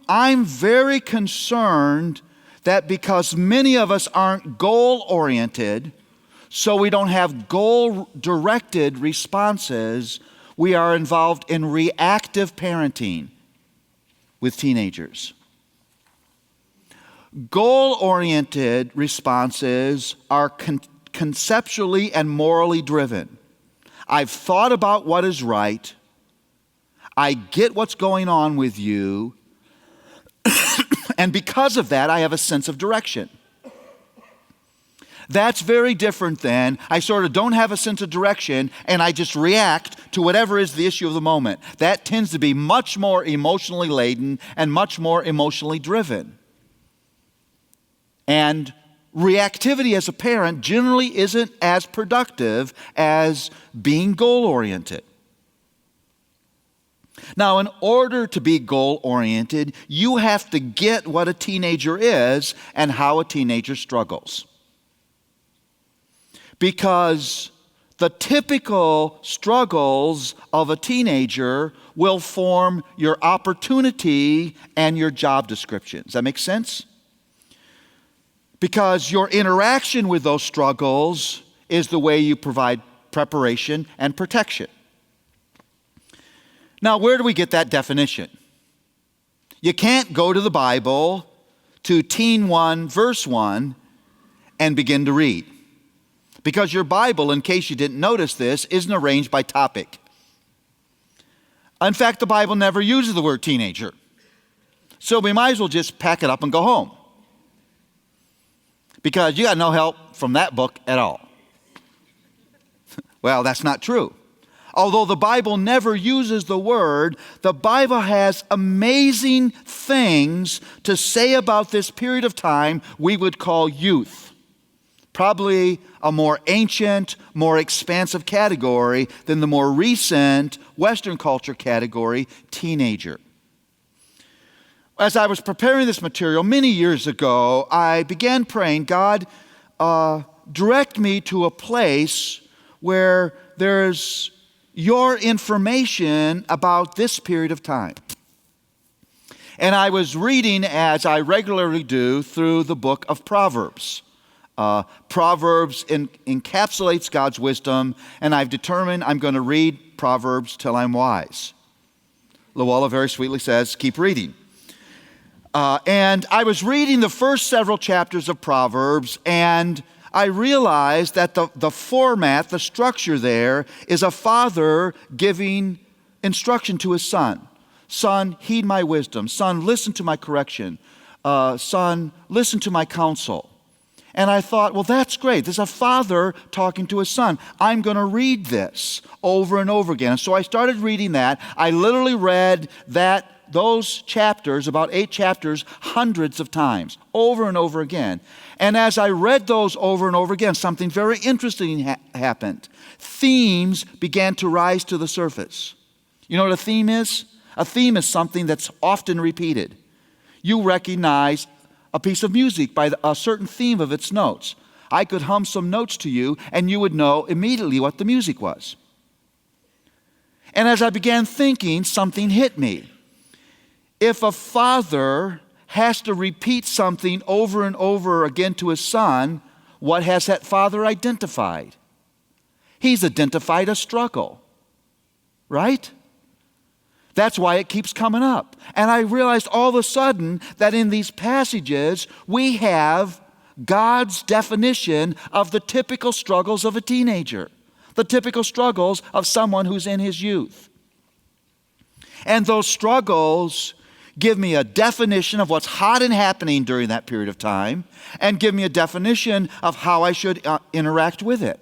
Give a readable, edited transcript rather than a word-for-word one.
I'm very concerned that because many of us aren't goal-oriented, so we don't have goal-directed responses, we are involved in reactive parenting with teenagers. Goal-oriented responses are conceptually and morally driven. I've thought about what is right. I get what's going on with you. And because of that, I have a sense of direction. That's very different than I sort of don't have a sense of direction and I just react to whatever is the issue of the moment. That tends to be much more emotionally laden and much more emotionally driven. And reactivity as a parent generally isn't as productive as being goal-oriented. Now, in order to be goal-oriented, you have to get what a teenager is and how a teenager struggles. Because the typical struggles of a teenager will form your opportunity and your job description. Does that make sense? Because your interaction with those struggles is the way you provide preparation and protection. Now, where do we get that definition? You can't go to the Bible, to Teen 1, verse 1, and begin to read. Because your Bible, in case you didn't notice this, isn't arranged by topic. In fact, the Bible never uses the word teenager. So we might as well just pack it up and go home. Because you got no help from that book at all. Well, that's not true. Although the Bible never uses the word, the Bible has amazing things to say about this period of time we would call youth. Probably a more ancient, more expansive category than the more recent Western culture category, teenager. As I was preparing this material many years ago, I began praying, God, direct me to a place where there's your information about this period of time. And I was reading, as I regularly do, through the book of Proverbs. Proverbs encapsulates God's wisdom, and I've determined I'm going to read Proverbs till I'm wise. Luella very sweetly says, keep reading. And I was reading the first several chapters of Proverbs, and I realized that the format, the structure there, is a father giving instruction to his son. Son, heed my wisdom. Son, listen to my correction. Son, listen to my counsel. And I thought, well, that's great. There's a father talking to his son. I'm going to read this over and over again. And so I started reading that. I literally read those chapters, about 8 chapters, hundreds of times, over and over again. And as I read those over and over again, something very interesting happened. Themes began to rise to the surface. You know what a theme is? A theme is something that's often repeated. You recognize a piece of music by a certain theme of its notes. I could hum some notes to you, and you would know immediately what the music was. And as I began thinking, something hit me. If a father has to repeat something over and over again to his son, what has that father identified? He's identified a struggle, right? That's why it keeps coming up. And I realized all of a sudden that in these passages, we have God's definition of the typical struggles of a teenager, the typical struggles of someone who's in his youth. And those struggles give me a definition of what's hot and happening during that period of time, and give me a definition of how I should interact with it.